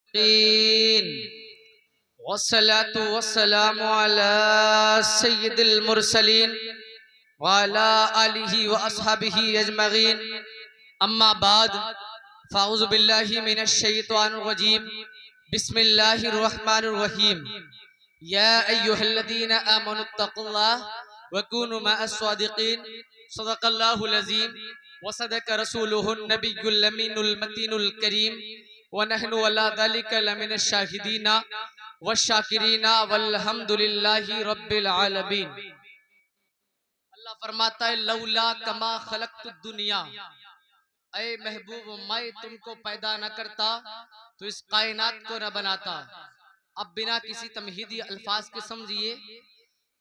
मुत्तकीन वस्सलातु वस्सलामु अला सय्यिदिल मुरसलीन व अला आलिहि व अस्हाबिहि अजमईन। अम्मा बाद फ़ाऊज़ु बिल्लाहि मिनश शैतानिर रजीम। बिस्मिल्लाहिर रहमानिर रहीम। या अय्युहल्लज़ीना आमनुत्तक़ुल्लाह व कूनु मअस सादिक़ीन। सदक़ल्लाहुल अज़ीम व सदक़ रसूलुहुन नबियुल अमीनुल मतीनुल करीम व नहनु अला ज़ालिका लमिनश शाहिदीना व शाकिरीना वल्हम्दुलिल्लाहि रब्बिल आलमीन। अल्लाह फरमाता है लौला कमा खलक़तुद दुनिया, ऐ महबूब मैं तुमको पैदा न करता तो इस कायनात को न बनाता। अब बिना किसी तमहीदी अल्फाज के समझिए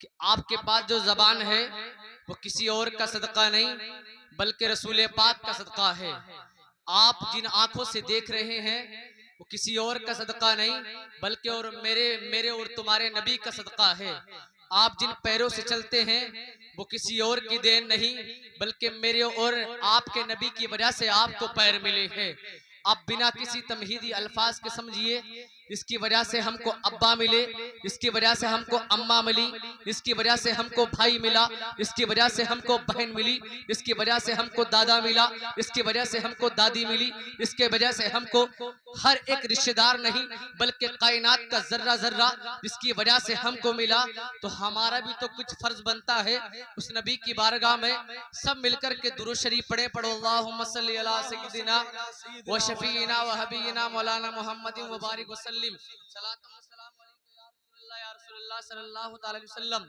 कि आपके पास जो जबान है वो किसी और का सदका नहीं बल्कि रसूल पाक का सदका है। आप जिन आंखों से देख रहे हैं वो किसी और का सदका नहीं बल्कि और मेरे और तुम्हारे नबी का सदका है। आप जिन पैरों से चलते हैं वो किसी और की देन नहीं बल्कि मेरे और आपके नबी की वजह से आपको पैर मिले हैं। आप बिना किसी तमहीदी अल्फाज के समझिए इसकी वजह से हमको अब्बा मिले, इसकी वजह से हमको अम्मा मिली, इसकी वजह से हमको भाई मिला, इसकी वजह से हमको बहन मिली, इसकी वजह से हमको दादा मिला, इसकी वजह से हमको दादी मिली, इसके वजह से हमको हर एक रिश्तेदार नहीं बल्कि कायनात का जर्रा जर्रा जिसकी वजह से हमको मिला। तो हमारा भी तो कुछ फर्ज बनता है उस नबी की बारगाह में सब मिलकर के दुरूद शरीफ पढ़े। पढ़ो अल्लाहुम्मा सल्ली अला सय्यिदिना व शफीना व हबीना मौलाना मुहम्मदिन व बारिक वसल्लिम सलातु व सलामु अलैका या रसूलल्लाह सल्लल्लाहु अलैहि वसल्लम।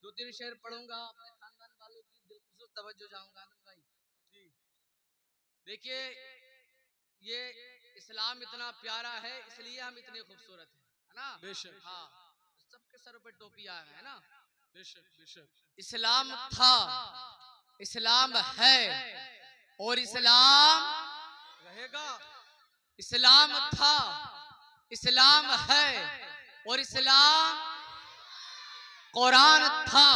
दो तीन शेर पढ़ूंगा, अपने खानदान वालों की दिलखुश तवज्जो चाहूंगा। आनंद भाई जी देखिए, ये इस्लाम इतना प्यारा है इसलिए हम इतने खूबसूरत है ना। बेशक हाँ, सबके सर पे टोपियां है ना। बेशक बेशक। इस्लाम था, इस्लाम है और इस्लाम रहेगा। इस्लाम था, इस्लाम है और इस्लाम कुरान था,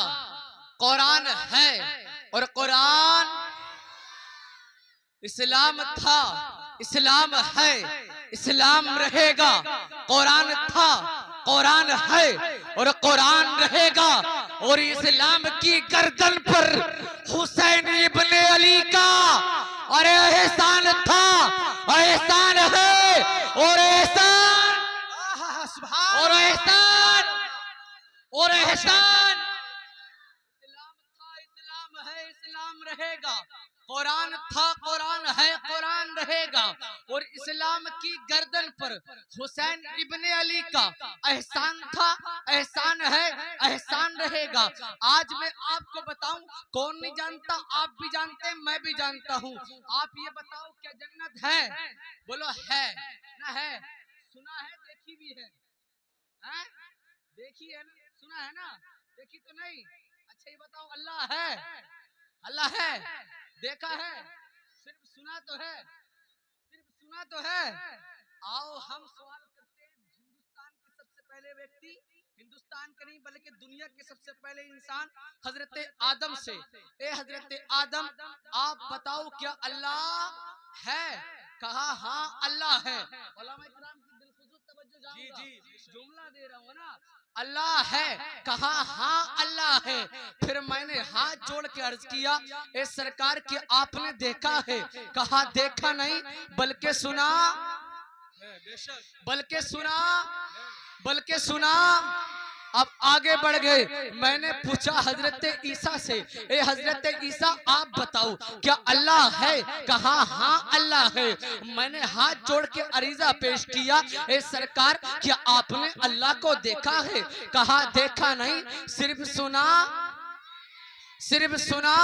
कुरान है और कुरान। इस्लाम था, इस्लाम है, इस्लाम रहेगा। कुरान था, कुरान है और कुरान रहेगा। और इस्लाम की गर्दन पर हुसैन इब्ने अली का और एहसान था, एहसान है और एहसान और एहसान और एहसान। इस्लाम था, इस्लाम है, इस्लाम रहेगा। कुरान था, कुरान है, कुरान रहेगा। और इस्लाम की गर्दन पर हुसैन इब्ने अली का एहसान था, एहसान है, एहसान रहेगा। आज मैं आपको बताऊं, कौन नहीं जानता, आप भी जानते हैं, मैं भी जानता हूं। आप ये बताओ क्या जन्नत है? बोलो है ना? है, सुना है, देखी भी है, हैं? देखी है ना, सुना है ना, देखी तो नहीं। अच्छा ये बताओ अल्लाह है? अल्लाह है, देखा है? सिर्फ सुना तो है, सिर्फ सुना तो है। आओ हम सवाल करते हैं, हिंदुस्तान के सबसे पहले व्यक्ति, हिंदुस्तान के नहीं बल्कि दुनिया के सबसे पहले इंसान हजरत आदम से, ए हजरत आदम आप बताओ क्या अल्लाह है? कहा हाँ अल्लाह है। उलमा इकराम की दिलखुश तवज्जो चाहूंगा, जुमला दे रहा हूँ ना। अल्लाह है, कहा हाँ अल्लाह है। फिर मैंने हाथ जोड़ के अर्ज किया, ए सरकार की आपने देखा है? कहा देखा नहीं बल्कि सुना, बल्कि सुना, बल्कि सुना। अब आगे बढ़ गए, मैंने पूछा हजरत ईसा से, ए हजरत ईसा आप बताओ क्या अल्लाह है? कहा हाँ अल्लाह है। मैंने हाथ जोड़ के अरीजा पेश किया, ए सरकार क्या आपने अल्लाह को देखा है? कहा देखा नहीं, सिर्फ सुना, सिर्फ सुना।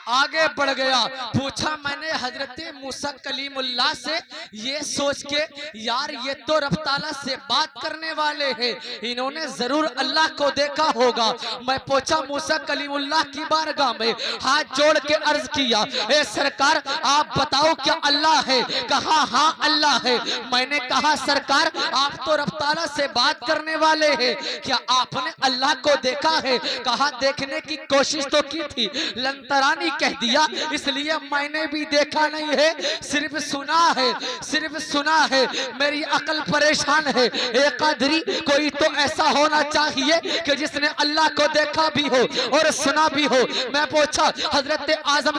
आगे बढ़ गया, पूछा मैंने हजरत मूसा कलीमुल्लाह से ये सोच के यार ये तो रब ताला से बात करने वाले हैं, इन्होंने जरूर अल्लाह को देखा होगा। मैं पूछा मूसा कलीमुल्लाह की बारगाह में, हाथ जोड़ के अर्ज किया, ए सरकार आप बताओ क्या अल्लाह है? कहा हाँ अल्लाह है। मैंने कहा सरकार आप तो रब ताला से बात करने वाले हैं, क्या आपने अल्लाह को देखा है? कहा देखने की कोशिश तो की थी, लंतरानी कह दिया, इसलिए मैंने भी देखा नहीं है, सिर्फ सुना है, सिर्फ सुना है, मेरी अकल परेशान है। एक कादरी कोई तो ऐसा होना चाहिए कि जिसने अल्लाह को देखा भी हो और सुना भी हो। मैं पूछा हजरत आजम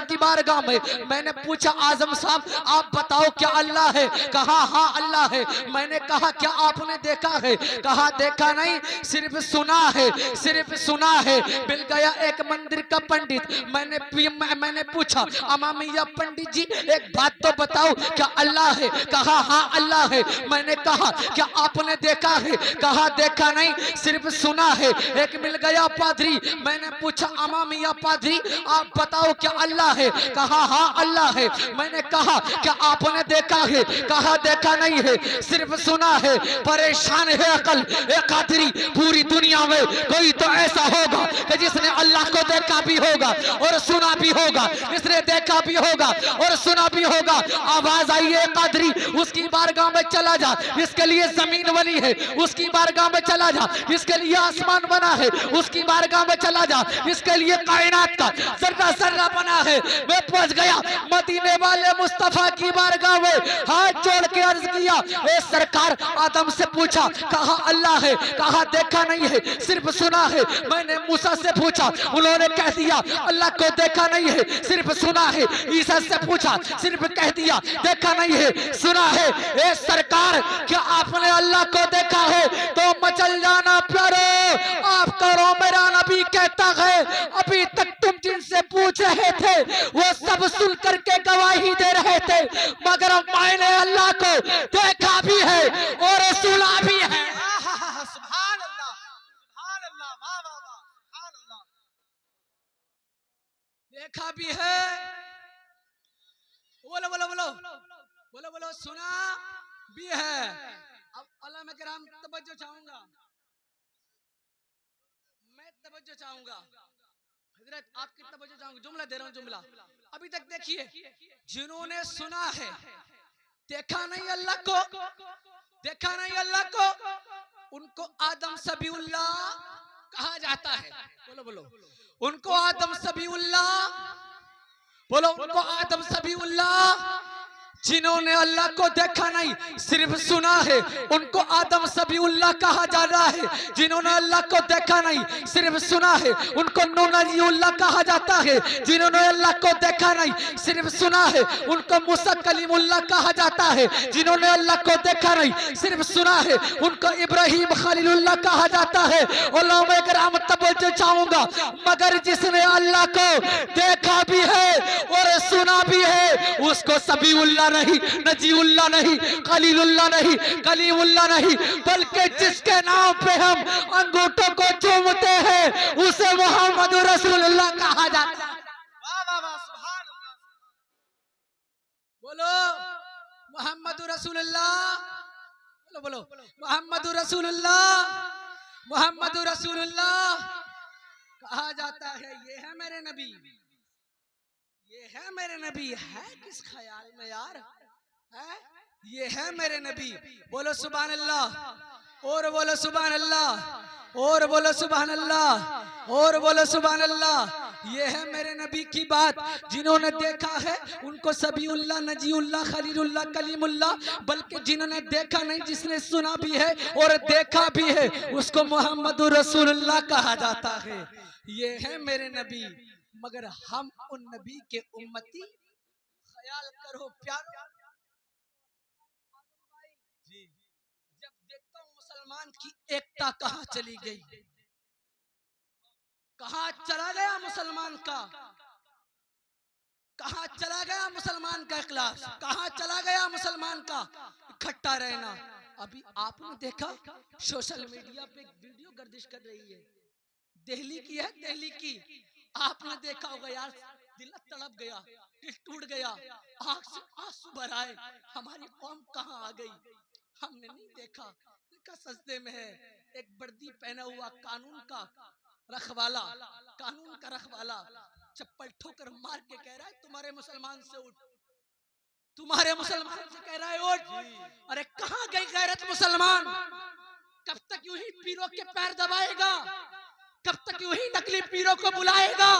की बारगाह में, मैंने पूछा आजम साहब आप बताओ क्या अल्लाह है? कहा हाँ अल्लाह है। मैंने कहा क्या आपने देखा है? कहा देखा नहीं, सिर्फ सुना है, सिर्फ सुना है। मिल गया एक मंदिर का पंडित, मैंने पूछा अमामिया पंडित जी एक बात तो बताओ क्या अल्लाह है? कहा हाँ अल्लाह है। मैंने कहा क्या आपने देखा है? कहा देखा नहीं, सिर्फ सुना है। एक मिल गया पादरी, मैंने पूछा अमामिया पादरी आप बताओ क्या अल्लाह है? कहा हाँ अल्लाह है। मैंने कहा क्या आपने देखा है? कहा देखा नहीं है, सिर्फ सुना है। परेशान है अकल। एक पादरी पूरी दुनिया में कोई तो ऐसा होगा कि जिसने अल्लाह को देखा भी होगा और सुना भी होगा, जिसने देखा भी होगा और सुना भी होगा। आवाज आई है कादरी उसकी बारगाह में चला जा, इसके लिए जमीन बनी है, उसकी बारगाह में चला जा, इसके लिए आसमान बना है, उसकी बारगाह में चला जा, इसके लिए कायनात का जर्रा जर्रा बना है। मैं पहुंच गया मदीने वाले मुस्तफा की बारगाह में, हाथ जोड़ के अर्ज किया ए सरकार। आदम से पूछा कहा अल्लाह है? कहा देखा नहीं है, सिर्फ सुना है। मैंने मूसा से पूछा, उन्होंने कह दिया अल्लाह को देखा नहीं है, सिर्फ सुना है। ईसा से पूछा, सिर्फ कह दिया देखा नहीं है, सुना है। ए सरकार क्या आपने अल्लाह को देखा है? तो मचल जाना प्यारो, आप करो मेरा नबी कहता है अभी तक तुम जिनसे पूछ रहे थे वो सब सुन करके गवाही दे रहे थे, मगर मैंने अल्लाह को देखा भी है और सुना भी है। सुभान अल्लाह, सुभान अल्लाह, वाह वाह वाह, सुभान अल्लाह। देखा भी है, बोलो बोलो बोलो बोलो बोलो, सुना भी है। अब उलमा किराम तवज्जो चाहूंगा, मैं तवज्जो चाहूंगा, हजरत आपकी तवज्जो चाहूंगा। जुमला दे रहा हूं, जुमला। अभी तक देखिए जिन्होंने सुना है, देखा नहीं अल्लाह को, देखा नहीं अल्लाह को, उनको आदम सबीउल्लाह कहा जाता है। बोलो बोलो, उनको आदम सबीउल्लाह, बोलो उनको आदम सबीउल्लाह। जिन्होंने अल्लाह को देखा नहीं सिर्फ सुना है, उनको आदम सबीउल्लाह कहा जा रहा है। जिन्होंने अल्लाह को देखा नहीं सिर्फ सुना है, उनको नूह नजीउल्लाह कहा जाता है। जिन्होंने अल्लाह को देखा नहीं सिर्फ सुना है, उनको मूसा कलीमुल्लाह कहा जाता है। जिन्होंने अल्लाह को देखा नहीं सिर्फ सुना है, उनको इब्राहिम खलीलुल्लाह कहा जाता है। उलमा किराम तवज्जो चाहूंगा, मगर जिसने अल्लाह को देखा भी है और सुना भी है उसको सबीउल्लाह नहीं, नजीउल्लाह नहीं, खलीलुल्लाह नहीं, कलीमुल्लाह नहीं, बल्कि जिसके नाम पे हम अंगूठों को चूमते हैं उसे मोहम्मद रसूलुल्लाह कहा जाता है। वाह वाह वाह, सुभान अल्लाह। बोलो मोहम्मद रसूलुल्लाह, बोलो बोलो मोहम्मद रसूलुल्लाह, मोहम्मद रसूलुल्लाह कहा जाता है। ये है मेरे नबी, ये है मेरे नबी। है किस ख्याल में यार है? ये है मेरे नबी। बोलो सुभान अल्लाह और बोलो सुभान अल्लाह और बोलो सुभान अल्लाह और बोलो सुभान अल्लाह। ये है मेरे नबी की बात। जिन्होंने देखा है उनको सबीउल्लाह, नजीउल्लाह, खलीलुल्लाह, कलीमुल्लाह, बल्कि जिन्होंने देखा नहीं, जिसने सुना भी है और देखा भी है उसको मोहम्मद रसूलुल्लाह कहा जाता है। ये है मेरे नबी, मगर हम उन नबी के उम्मती। ख्याल करो प्यारो जी, जब देखता हूं मुसलमान की एकता कहां चली गई, कहां चला गया मुसलमान का, कहां चला गया मुसलमान का इखलास, कहां चला गया मुसलमान का इकट्ठा रहना। अभी आपने देखा सोशल मीडिया पे एक वीडियो गर्दिश कर रही है, दिल्ली की है, दिल्ली की। आपने देखा होगा यार, दिल तड़प गया, दिल टूट गया, आंख से आंसू भर आए। हमारी कौम कहां आ गई? हमने नहीं देखा, देखा सजदे में है एक वर्दी पहना हुआ कानून का रखवाला, कानून का रखवाला चप्पल ठोकर मार के कह रहा है तुम्हारे मुसलमान से उठ, तुम्हारे मुसलमान से कह रहा है उठ। अरे कहां गई गैरत मुसलमान? कब तक यूं ही पीरों के पैर दबाएगा? कब तक यूं ही नकली पीरों को बुलाएगा?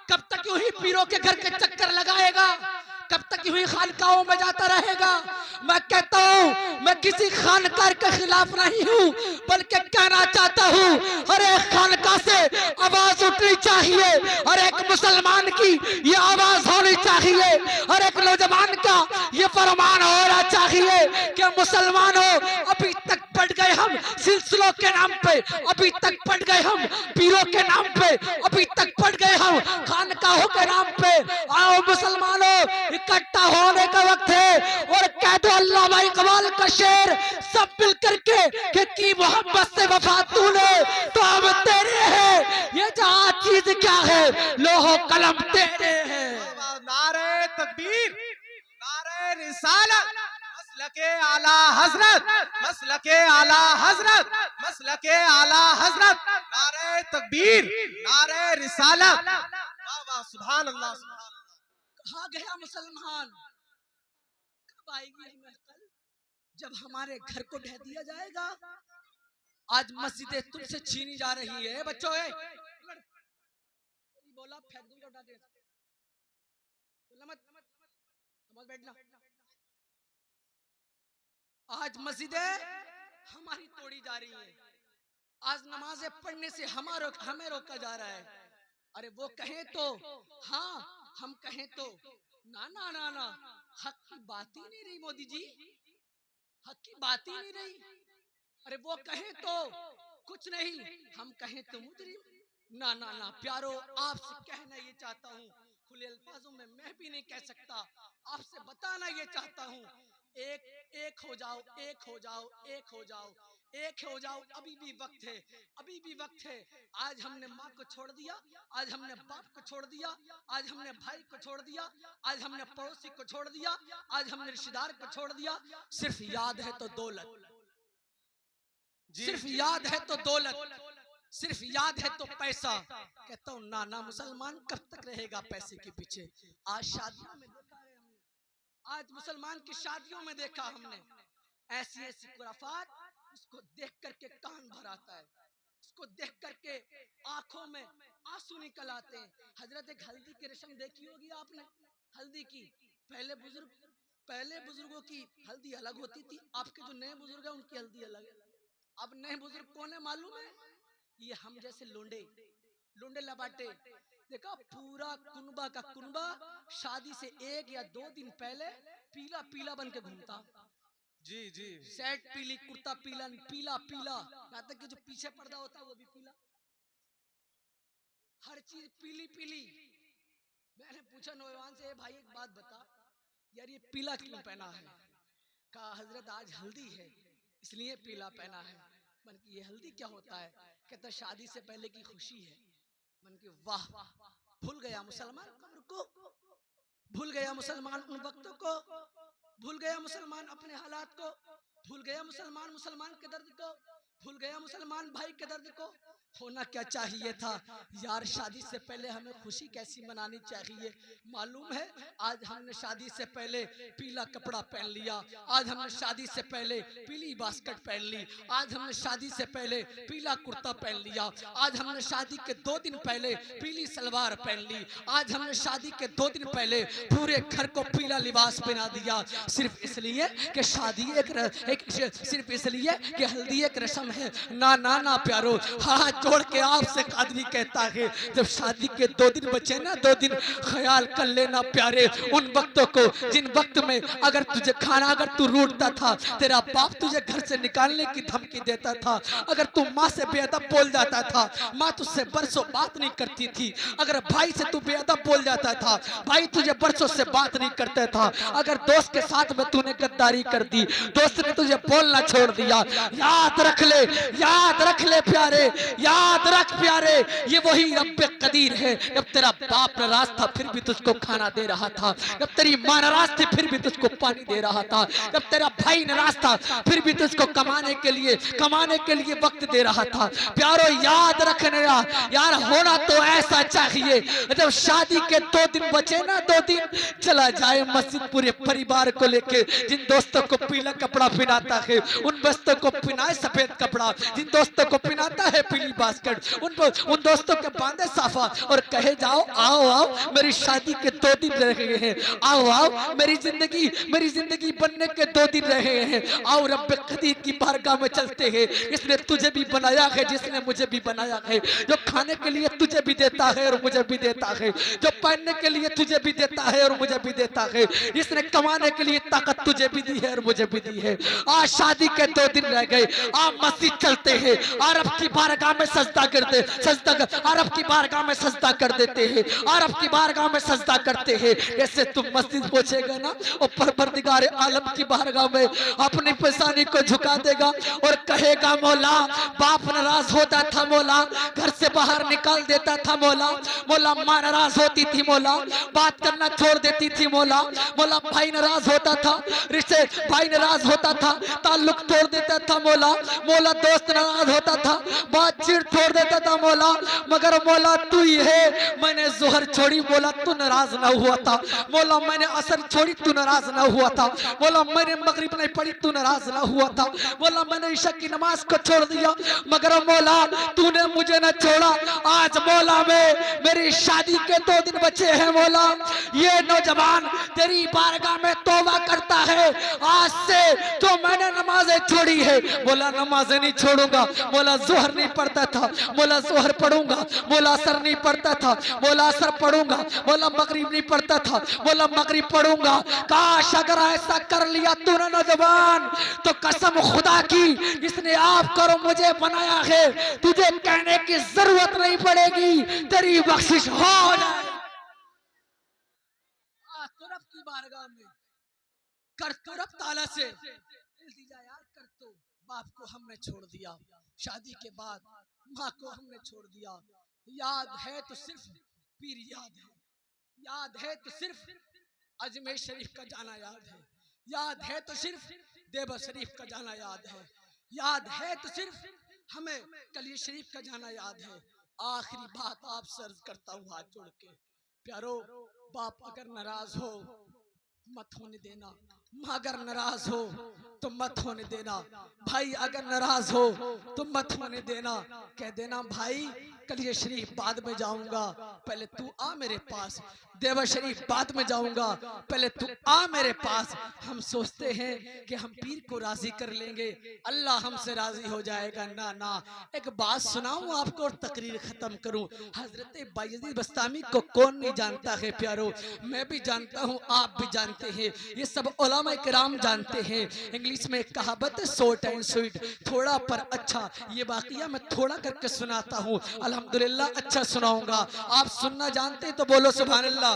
कब तक यूं ही पीरों के घर के चक्कर लगाएगा? कब तक यूं ही खानकाहों में जाता रहेगा? मैं कहता हूं, मैं किसी खानकार के खिलाफ नहीं हूं, बल्कि कहना चाहता हूं हर एक खानका से आवाज उठनी चाहिए, हर एक मुसलमान की ये आवाज होनी चाहिए, हर एक नौजवान का ये फरमान होना चाहिए कि मुसलमानों, अभी तक पढ़ गए हम सिलसिलों के नाम पे, अभी तक पढ़ गए हम पीरों के नाम पे, अभी तक पढ़ गए हम खानकाहों के नाम पे। आओ मुसलमानों, इकट्ठा होने का वक्त है और कह दो अल्लामा इकबाल का शेर सब मिल करके कि की मोहब्बत से वफा तूने तो हम तेरे हैं, ये जहां चीज क्या है, लोहो कलम तेरे हैं। नारे तकबीर, नारे रिसालत, मसलके आला हजरत, मसलके आला हजरत, मसलके आला हजरत, नारे तकबीर, नारे रिसालत। वाह वाह, सुभान अल्लाह, सुभान अल्लाह। कहा गया मुसलमान, कब आएगी हमें कल जब हमारे घर को ढह दिया जाएगा? आज मस्जिदें तुमसे छीनी जा रही है बच्चों। बोला फेंक दूंगा, उठा के बोला मत बैठना। आज मस्जिदें हमारी तोड़ी जा रही है, आज नमाजें पढ़ने से हमें रोका जा रहा है। अरे वो कहें तो हाँ, हम कहें तो ना ना ना ना, हक की बात ही नहीं रही मोदी जी, हक की बात ही नहीं रही। अरे वो कहें तो कुछ नहीं, हम कहें तो मुजरिम। ना ना ना प्यारो, आपसे कहना ये चाहता हूँ, खुले अल्फाजों में मैं भी नहीं कह सकता, आपसे बताना ये चाहता हूँ, एक हो जाओ, एक हो जाओ, एक हो जाओ, एक हो जाओ। अभी भी वक्त है, अभी भी वक्त है। आज हमने माँ को छोड़ दिया, आज हमने बाप को छोड़ दिया, आज हमने भाई को छोड़ दिया, आज हमने पड़ोसी को छोड़ दिया, आज हमने रिश्तेदार को छोड़ दिया। सिर्फ याद है तो दौलत, सिर्फ याद है तो दौलत, सिर्फ याद है तो पैसा। कहता हूँ ना ना मुसलमान कब तक रहेगा पैसे के पीछे। आज शादियों में देखा है हमने, आज मुसलमान की शादियों में देखा हमने ऐसी ऐसी खुराफात, इसको देख करके कान भर आता है, इसको देख करके आंखों में आंसू निकल आते हैं। हजरत एक हल्दी की रस्म देखी होगी आपने, हल्दी की। पहले बुजुर्गों की हल्दी अलग होती थी, आपके जो नए बुजुर्ग हैं उनकी हल्दी अलग है। अब नए बुजुर्ग कौन है मालूम है? ये हम जैसे लोंडे लबाटे। देखा पूरा कुनबा का कुनबा शादी से 1 या 2 दिन पहले पीला पीला बन के घूमता। जी जी, शर्ट पीली, कुर्ता पीला, पीला पीला, यहाँ तक कि जो पीछे पर्दा होता है वो भी पीला, हर चीज पीली पीली। मैंने पूछा नौजवान से, भाई एक बात बता यार, ये पीला क्यों पहना है? कहा हजरत आज हल्दी है इसलिए पीला पहना है। मन की ये हल्दी क्या होता है? कहता शादी से पहले की खुशी है। मन की वाह, भूल गया मुसलमान कब्र को, भूल गया मुसलमान उन वक्तों को, भूल गया मुसलमान अपने हालात को, भूल गया मुसलमान के दर्द को, भूल गया मुसलमान भाई के दर्द को। होना क्या चाहिए था यार, शादी से पहले हमें खुशी कैसी मनानी चाहिए। मालूम है आज हमने शादी से पहले पीला कपड़ा पहन लिया, आज हमने शादी से पहले पीली बास्केट पहन ली, आज हमने शादी से पहले पीला कुर्ता पहन लिया, आज हमने शादी के 2 दिन पहले पीली सलवार पहन ली, आज हमने शादी के 2 दिन पहले पूरे घर को पीला लिबास पहना दिया, सिर्फ इसलिए कि शादी सिर्फ इसलिए कि हल्दी एक रस्म है। ना ना ना प्यारो, हाथ जोड़ के आपसे कादरी कहता है, जब शादी के 2 दिन बचे ना, 2 दिन ख्याल कर लेना प्यारे उन वक्तों को जिन वक्त में अगर तुझे खाना, अगर तू रूठता था, तेरा बाप तुझे घर से निकालने की धमकी देता था, अगर तू माँ से बेअदब बोल जाता था, माँ तुझसे बरसों बात नहीं करती थी, अगर भाई से तू बेअदब बोल जाता था, भाई तुझे बरसों से बात नहीं करता था, अगर दोस्त के साथ में तूने गद्दारी कर दी, दोस्त ने तुझे बोलना छोड़ दिया, याद रख ले, याद रख ले प्यारे, याद रख प्यारे, ये वही रब्बे कदीर है। जब तेरा बाप नाराज था फिर भी तुझको खाना दे रहा था, जब तेरी माँ नाराज थी फिर भी तुझको पानी दे रहा था, जब तेरा भाई नाराज था फिर भी तुझको कमाने के लिए वक्त दे रहा था। प्यारो याद रखने यार, होना तो ऐसा चाहिए जब शादी के 2 दिन बचे ना, 2 दिन चला जाए मस्जिद पूरे परिवार को लेके, जिन दोस्तों को पीला कपड़ा पहनाता है उन दोस्तों को पहनाए सफेद कपड़ा, जिन दोस्तों को पहनाता है पीली बास्केट, उन दोस्तों के बांधे साफा और कहे जाओ आओ आओ मेरी शादी के 2 दिन रह गए हैं, आओ आओ मेरी जिंदगी बनने के 2 दिन रह गए हैं, आओ रब्बे कदीर की बारगाह में चलते हैं। इसने तुझे भी बनाया है जिसने मुझे भी बनाया है, जो खाने के लिए तुझे भी देता है और मुझे भी देता है, जो पहनने के लिए तुझे भी देता है और मुझे भी देता है, इसने कमाने के लिए ताकत तुझे भी दी है और मुझे भी दी है। आज शादी के 2 दिन रह गए, आप मस्जिद चलते हैं, अरब की बारगाह में सजदा करते, अरब की बारगाह में सजदा कर देते हैं, अरब की बारगाह में सजदा करते हैं। ऐसे तुम मस्जिद पहुंचेगा ना और परवरदिगार आलम की बारगाह में अपनी पेशानी को झुका देगा और कहेगा मौला बाप नाराज होता था, मौला घर से बाहर निकाल देता था, मौला माँ नाराज होती थी, मौला बात करना छोड़ देती थी, मौला भाई नाराज होता था, रिश्ते भाई नाराज होता था, ताल्लुक तोड़ देता था, मौला दोस्त नाराज होता था, बातचीत छोड़ देता था, मगर मौला तू ही है। मैंने जोहर छोड़ी, मौला तू नाराज ना हुआ था, मौला मैंने असर छोड़ी तू नाराज ना हुआ था, मौला मैंने मगरिब नहीं पढ़ी तू नाराज ना हुआ था, मौला मैंने ईशा की नमाज को छोड़ दिया मगर मौला तूने मुझे न छोड़ा। आज मौला में मेरी शादी के 2 दिन बचे हैं, मौला ये नौजवान तेरी बारगाह में तौबा करता है, आज से जो मैंने नमाजें छोड़ी है, मौला नमाजें नहीं छोड़ूंगा, मौला जोहर नहीं पढ़ता था, मौला जोहर पढ़ूंगा, मौला असर नहीं पढ़ता था, मौला असर पढ़ूंगा, मौला मगरिब नहीं पढ़ता था, मौला मगरिब पढ़ूंगा। काश अगर ऐसा कर लिया तूने नौजवान तो कसम खुदा की इसने आप करो मुझे बनाया है, तुझे कहने की जरूरत नहीं पड़ेगी, तेरी बख्शिश हो जाए। रब की बारगाह में कर तो रब ताला से इल्तिजा यार कर, तो बाप को हमने छोड़ दिया, शादी के बाद माँ को हमने छोड़ दिया, याद है तो सिर्फ पीर याद है तो सिर्फ अजमेर शरीफ का जाना याद है तो सिर्फ देवा शरीफ का जाना याद है तो सिर्फ हमें कलिया शरीफ का जाना याद है। आखिरी बात आप सर्ज करता हूँ हाथ जोड़ के, प्यारो बाप अगर नाराज हो मत होने देना, माँ अगर नाराज हो तो मत होने देना, भाई अगर नाराज हो तो मत होने देना, कह देना भाई कलिया शरीफ बाद में जाऊंगा, पहले तू आ मेरे पास, देवा शरीफ बाद में जाऊंगा, पहले तू आ मेरे पास। हम सोचते हैं कि हम पीर को राजी कर लेंगे, अल्लाह हमसे राजी हो जाएगा, ना ना। एक बात सुनाऊं आपको और तकरीर खत्म करूं। हजरत बायजीद बस्तामी को कौन नहीं जानता है प्यारो, मैं भी जानता हूं, आप भी जानते हैं, ये सब उलमा इकराम जानते हैं। इंग्लिश में एक कहावत है शॉर्ट एंड स्वीट, थोड़ा पर अच्छा। ये वाकया मैं थोड़ा करके सुनाता हूँ, अल्हम्दुलिल्लाह अच्छा सुनाऊंगा। आप सुनना जानते तो बोलो सुभान अल्लाह,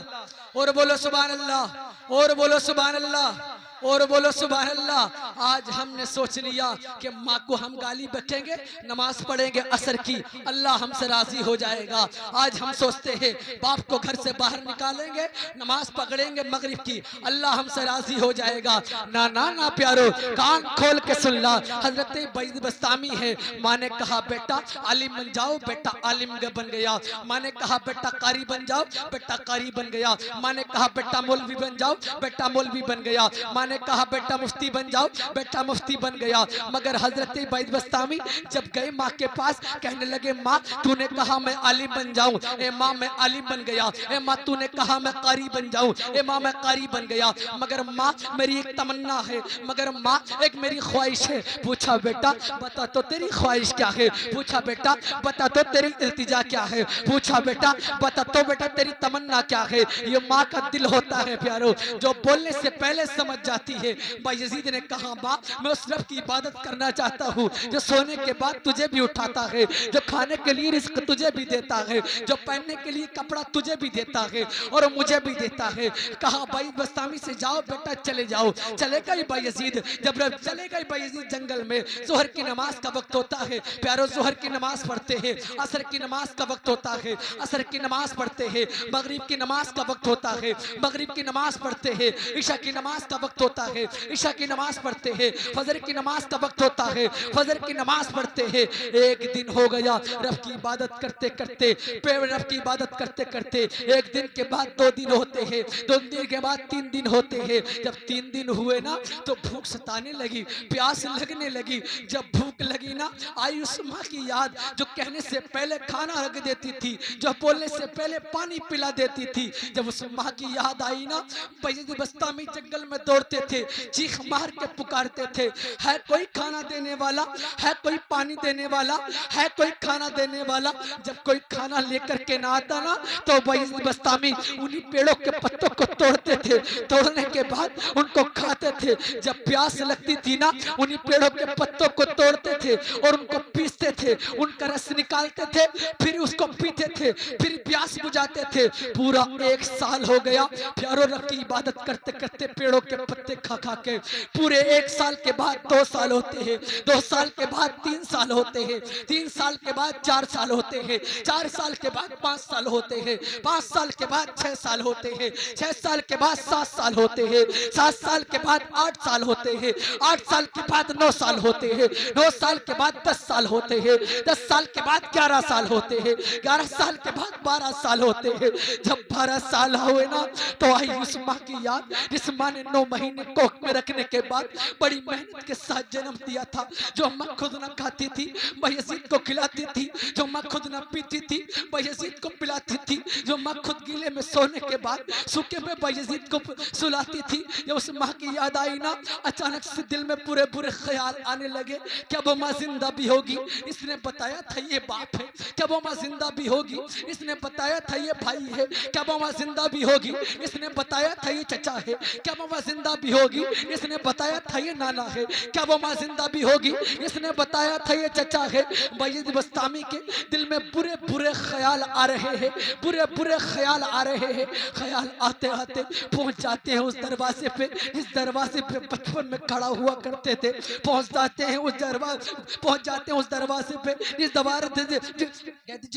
और बोलो सुभान अल्लाह, और बोलो सुभान अल्लाह, और बोलो सुभान अल्लाह। आज हमने सोच लिया कि माँ को हम गाली बकेंगे, नमाज पढ़ेंगे असर की, अल्लाह हमसे राजी हो जाएगा। आज हम सोचते हैं बाप को घर से बाहर निकालेंगे, नमाज पकड़ेंगे मगरिब की, अल्लाह हमसे राजी हो जाएगा। ना ना ना प्यारो, कान खोल के सुन ला। हजरत बायजीद बस्तामी है, माँ ने कहा बेटा आलिम बन जाओ, बेटा आलिम बन गया। माँ ने कहा बेटा कारी बन जाओ, बेटा कारी बन गया। माँ ने कहा बेटा मौलवी बन जाओ, बेटा मौलवी बन गया। माँ ने कहा बेटा मुफ्ती बन जाओ, बेटा मुफ्ती बन गया। मगर हजरत बायजीद बस्तामी जब गए माँ के पास, कहने लगे माँ तूने कहा मैं आलिम बन जाऊं, ए माँ मैं आलिम बन गया। ए माँ तूने कहा मैं कारी बन जाऊं, ए माँ मैं कारी बन गया। मगर माँ मेरी एक तमन्ना है, मगर माँ एक मेरी ख्वाहिश है। पूछा बेटा बता तो तेरी ख्वाहिश क्या है, पूछा बेटा बता तो तेरी इल्तिजा क्या है, पूछा बेटा बता तो बेटा तेरी तमन्ना क्या है। ये माँ का दिल होता है प्यारो, जो बोलने से पहले समझ जाती है। बायजीद ने कहा माँ मैं उस रब की इबादत करना चाहता हूँ जो सोने के बाद तुझे भी उठाता है, जो खाने के लिए रिस्क तुझे भी देता है, जो पहनने के लिए कपड़ा तुझे भी देता है और मुझे भी देता है। कहा बायजीद बस्तामी से जाओ बेटा चले जाओ। चले गए बायजीद, जब चले गए बायजीद जंगल में, जोहर की नमाज का वक्त होता है प्यारो, जोहर की नमाज पढ़ते हैं, असर की नमाज का वक्त होता है, असर की नमाज पढ़ते हैं, मगरिब की नमाज का वक्त होता है, मगरिब की नमाज पढ़ते हैं, ईशा की नमाज का वक्त होता होता है, ईशा की नमाज पढ़ते हैं, फजर की नमाज का वक्त होता है, फजर की नमाज पढ़ते हैं। एक दिन हो गया रब की इबादत करते करते, रब की इबादत करते करते, एक दिन के बाद 2 दिन होते हैं, 2 दिन के बाद 3 दिन होते हैं। जब 3 दिन हुए ना तो भूख सताने लगी, प्यास लगने लगी। जब भूख लगी ना, आई उस माँ की याद जो कहने से पहले खाना रख देती थी, जो बोलने से पहले पानी पिला देती थी। जब उस माँ की याद आई ना, बैयज़ीद बस्तामी जंगल में दौड़ते थे, चीख मार के पुकारते थे, है कोई खाना देने वाला, है कोई पानी देने वाला, है कोई खाना देने वाला। जब कोई खाना लेकर के ना आता ना तो बैयज़ीद बस्तामी उन्हीं पेड़ों के पत्तों को तोड़ते थे, तोड़ने के बाद उनको खाते थे। जब प्यास लगती थी ना, उन्हीं पेड़ों के पत्तों को तोड़ते थे और उनको पीसते थे, उनका रस निकालते थे, फिर उसको पीते थे, फिर प्यास बुझाते थे। पूरा 1 साल हो गया प्यारो रब की इबादत करते करते, पेड़ों के पत्ते खा खा के। पूरे 1 साल के बाद 2 साल होते हैं, 2 साल के बाद 3 साल होते हैं, 3 साल के बाद 4 साल होते हैं, 4 साल के बाद 5 साल होते हैं, 5 साल के बाद 6 साल होते हैं, 6 साल के बाद 7 साल होते हैं, 7 साल के बाद 8 साल होते हैं, 8 साल के बाद 9 साल होते हैं, 9 साल के बाद 10 साल होते हैं, 10 साल के बाद 11 साल होते हैं, 11 साल के बाद 12 साल होते हैं। जब 12 साल हुए ना तो आई उस माँ की याद जिस माँ ने 9 महीने कोख में रखने के बाद बड़ी मेहनत के साथ जन्म दिया था, जो माँ खुद न खाती थी, बैयज़ीद को खिलाती थी, जो माँ खुद न पीती थी, बैयज़ीद को पिलाती थी, जो माँ खुद गीले में सोने के बाद सूखे में बैयज़ीद को सुलाती थी। जब उस माँ की याद आई ना, अचानक से दिल में बुरे बुरे ख्याल आने लगे। क्या वो माँ जिंदा भी होगी? इसने बताया था ये बाप है। क्या वो माँ जिंदा भी होगी? इसने बताया था ये भाई है। क्या वो माँ जिंदा भी होगी? इसने बताया था ये चचा है। क्या वो माँ जिंदा भी होगी? इसने बताया था ये नाना है। क्या वो माँ जिंदा भी होगी? इसने बताया था ये चचा है। बैयज़ीद बस्तामी के दिल में बुरे बुरे ख्याल आ रहे हैं, बुरे बुरे ख्याल आ रहे हैं। ख्याल आते आते पहुंच जाते हैं उस दरवाजे पे, इस दरवाजे पे बचपन में खड़ा हुआ करते थे। पहुंच जाते हैं उस दरवाजे, पहुंच जाते हैं उस दरवाजे पे, जिस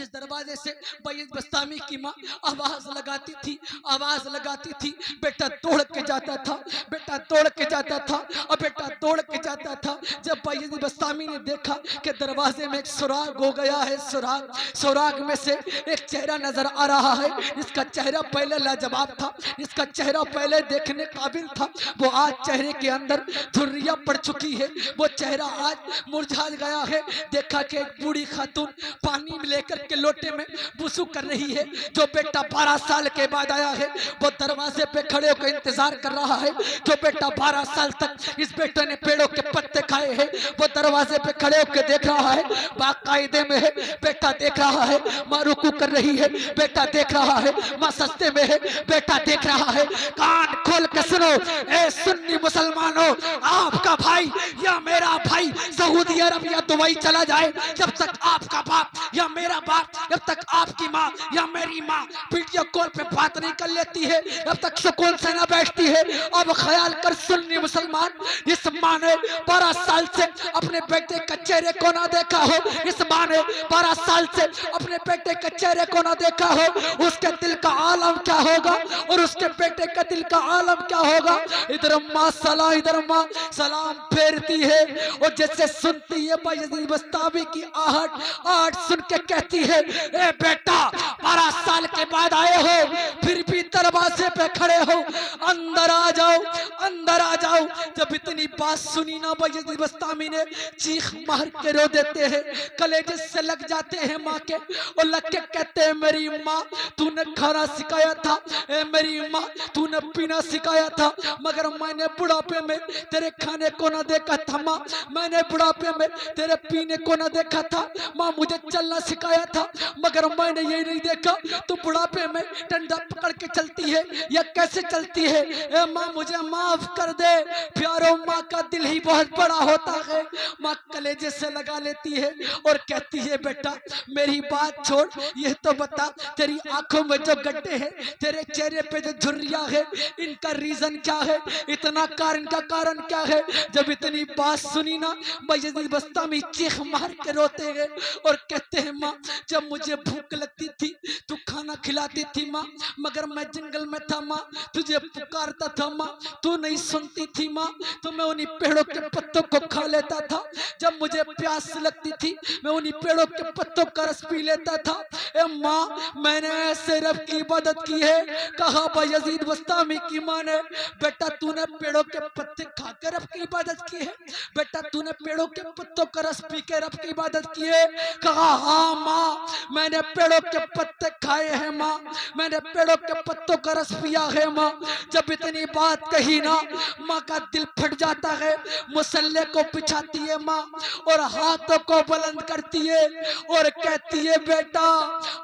दरवाजे से बैयज़ीद बस्तामी की माँ आवाज लगाती थी, आवाज लगाती थी। बेटा दौड़ के जाता था, बेटा दौड़ के जाता था, और बेटा दौड़ के जाता था। जब बैयज़ीद बस्तामी ने देखा कि दरवाजे में एक सुराग हो गया है, सुराग, सुराग में से एक चेहरा नजर आ रहा है। इसका चेहरा पहले लाजवाब था, इसका चेहरा पहले देखने काबिल था, वो आज चेहरे के अंदर धुर्रियां पड़ चुकी है, वो चेहरा आज मुरझा गया है। देखा कि एक बूढ़ी खातून पानी लेकर के लोटे में वुज़ू कर रही है। जो बेटा 12 साल के बाद आया है वो दरवाजे पे खड़े होकर इंतजार कर रहा है। जो बेटा 12 साल तक इस बेटे ने पेड़ों के पत्ते खाए हैं वो दरवाजे पे खड़े होकर देख रहा है, बाकायदे में है। बेटा देख रहा है माँ रुकू कर रही है, बेटा देख रहा है माँ सस्ते में है, बेटा देख रहा है। कान खोल के सुनो ए सुन्नी मुसलमानों, आपका भाई या मेरा भाई सऊदी अरब या दुबई चला जाए, जब तक आपका बाप या मेरा बाप, जब तक आपकी माँ या मेरी माँ वीडियो कॉल पे बात नहीं कर लेती है, जब तक सुकून से ना बैठती है। अब ख्याल कर सुन्नी मुसलमान, इस माँ ने 12 साल से अपने बेटे का चेहरे को ना देखा हो, इस माँ ने 12 साल से अपने बेटे के चेहरे को ना देखा हो, उसके दिल का आलम क्या होगा और उसके बेटे का दिल का आलम क्या होगा। इधर माँ सलाम, इधर माँ सलाम फेरती है और जैसे सुनती है बैयज़ीद बस्तामी की आहट, आहट सुन के कहती है ए बेटा 12 साल के बाद आए हो फिर भी दरवाजे पे खड़े हो, अंदर आ जाओ, अंदर आ जाओ। जब इतनी बात सुनी ना बैयज़ीद बस्तामी ने चीख मार के रो देते हैं, कलेजे से लग जाते हैं माँ के और लग के कहते हैं मेरी माँ तूने खाना सिखाया था, ए मेरी माँ तूने पीना सिखाया था, मगर मैंने बुढ़ापे में तेरे खाने को ना देखा था माँ, मैंने बुढ़ापे में तेरे पीने को ना देखा था माँ, मुझे चलना सिखाया था मगर मैंने ये नहीं देखा तू बुढ़ापे में डंडा पकड़ के चलती है या कैसे चलती है। ए माँ मुझे माफ कर दे। प्यारो माँ का दिल ही बहुत बड़ा होता है। माँ कलेजे से लगा लेती है और कहती है बेटा मेरी बात छोड़, ये तो बता तेरी आंखों में जो गड्ढे हैं, तेरे चेहरे पे जो झुर्रियां है, इनका रीजन क्या है, इतना कारण का कारण क्या है। जब इतनी बात सुनी ना बैयज़ीद बस्तामी चीख मार के रोते हैं और कहते हैं माँ जब मुझे भूख लगती थी तो खाना खिलाती थी माँ, मगर मैं जंगल में था माँ, तुझे पुकारता था माँ, तू नहीं सुनती थी माँ, तो मैं उन्हीं पेड़ों के पत्तों को खा लेता था। जब मुझे प्यास लगती थी मैं उन्हीं पेड़ों के पत्तों का रस पी लेता था। ए माँ, मैंने ऐसे रब की इबादत की है। कहा बायजीद बस्तामी की माँ ने, बेटा तूने पेड़ों के पत्ते खाकर रब की इबादत की है? बेटा तूने पेड़ों के पत्तों का रस पी के रब की इबादत की है? कहा हाँ माँ, मैंने पेड़ों के पत्ते खाए हैं माँ, मैंने पेड़ों के पत्तों का रस पिया है माँ। जब इतनी बात कही ना, माँ का दिल फट जाता है। मुसल्ले को बिछाती है माँ और हाथों को बुलंद करती है और कहती है, बेटा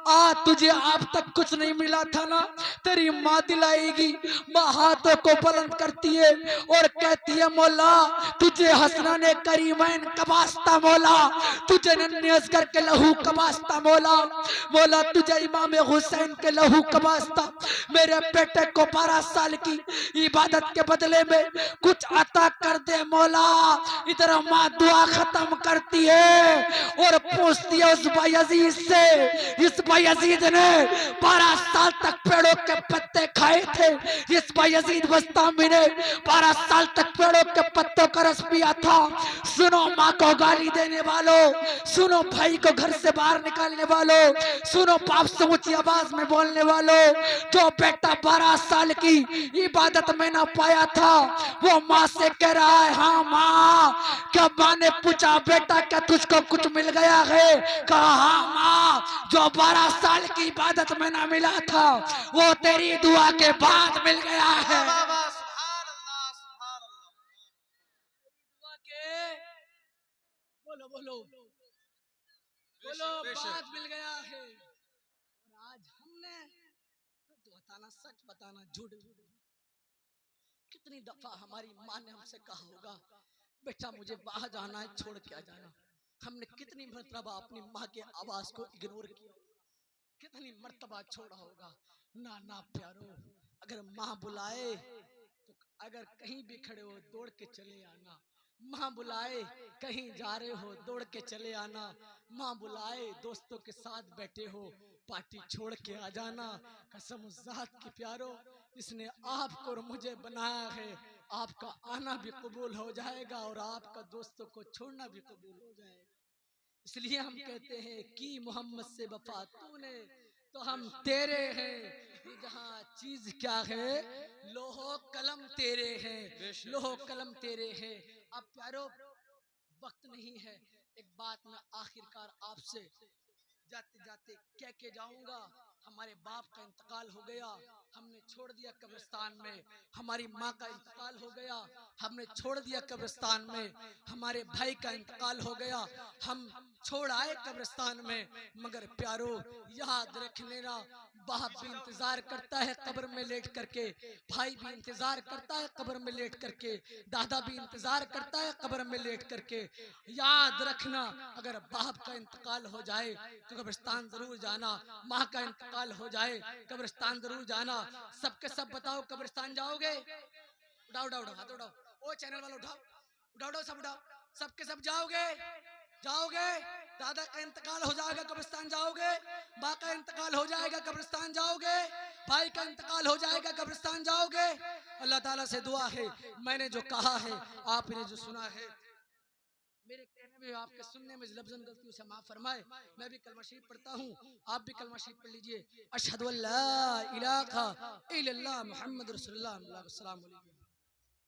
आ, तुझे अब तक कुछ नहीं मिला था ना, तेरी माँ दिलाएगी। माँ हाथों को बुलंद करती है और कहती है, मौला तुझे हसनाने करीमैन का वास्ता मौला, तुझे नन्हे असगर के लहू का वास्ता मौला, मौला तुझे इमाम हुसैन के लहू का वास्ता, मेरे बेटे को 12 साल की इबादत के बदले में कुछ अता कर दे मौला। इधर माँ दुआ खत्म करती है और पूछती है उस बायजीद से, इस बायजीद ने 12 साल तक पेड़ों के पत्ते खाए थे, इस बायजीद बस्तामी ने 12 साल तक पेड़ों के पत्तों का रस पिया था। सुनो माँ को गाली देने वालों, सुनो भाई को घर से बाहर निकालने वालों, सुनो बाप से ऊंची आवाज में बोलने वालों, जो बेटा 12 साल की इबादत में ना पाया था वो माँ से कह रहा है, हाँ माँ। क्या माँ ने पूछा, बेटा क्या तुझको कुछ मिल गया है? कहा हाँ माँ, जो 12 साल की इबादत में ना मिला था वो तेरी दुआ के बाद मिल गया है। वाह वाह, सुभान अल्लाह, सुभान अल्लाह। दुआ के बोलो बोलो बोलो बाद मिल गया है। और आज हमने तो बताना, सच बताना, झूठ, कितनी दफा हमारी माँ ने हमसे कहा होगा, बेटा मुझे बाहर जाना है, छोड़ के आ जाना। हमने कितनी मर्तबा अपनी माँ के आवाज को इग्नोर किया, कितनी मर्तबा छोड़ा होगा। ना ना प्यारो, अगर माँ बुलाए तो अगर कहीं भी खड़े हो दौड़ के चले आना। माँ बुलाए कहीं जा रहे हो दौड़ के चले आना। माँ बुलाए दोस्तों के साथ बैठे हो पार्टी छोड़ के आ जाना। कसम जात की प्यारो, इसने आपको और मुझे बनाया है, आपका आना भी कबूल हो जाएगा और आपका दोस्तों को छोड़ना भी कबूल हो जाएगा। इसलिए हम कहते हैं कि मोहम्मद से वफा तूने तो हम तेरे हैं। ये जहाँ चीज क्या है, लोहो कलम तेरे हैं, लोहो कलम तेरे हैं। अब प्यारो वक्त नहीं है, एक बात मैं आखिरकार आपसे जाते जाते कह के जाऊंगा। हमारे बाप का इंतकाल हो गया, हमने छोड़ दिया कब्रिस्तान में। हमारी माँ का इंतकाल हो गया, हमने छोड़ दिया कब्रिस्तान में। हमारे भाई का इंतकाल हो गया, हम छोड़ आए कब्रिस्तान में। मगर प्यारो याद रख लेना, बाप भी इंतजार करता है कब्र में लेट करके, भाई भी इंतजार करता है कब्र में लेट करके, दादा भी इंतजार करता है कब्र में लेट करके। याद रखना, अगर बाप का इंतकाल हो जाए तो कब्रिस्तान जरूर जाना, माँ का इंतकाल हो जाए कब्रिस्तान जरूर जाना। सबके सब बताओ कब्रिस्तान जाओगे? उठाओ उठाओ उठाओ हाथ उठाओ, ओ चैनल वाले उठाओ उठाओ उठाओ, सब उठाओ, सबके सब जाओगे? जाओगे? दादा का इंतकाल हो जाएगा कब्रिस्तान जाओगे, माँ का इंतकाल हो जाएगा कब्रिस्तान जाओगे, भाई का इंतकाल हो जाएगा कब्रिस्तान जाओगे। अल्लाह ताला से दुआ है, मैंने जो कहा है आपने जो सुना है, मेरे कहने में आपके सुनने में लफ्ज़न गलतियों से माफ फरमाए। मैं भी कलमा शरीफ पढ़ता हूँ, आप भी कलमा शरीफ पढ़ लीजिए। अशहदु अल्ला इलाहा इल्लल्लाह मुहम्मद रसूलुल्लाह। अस्सलाम वालेकुम।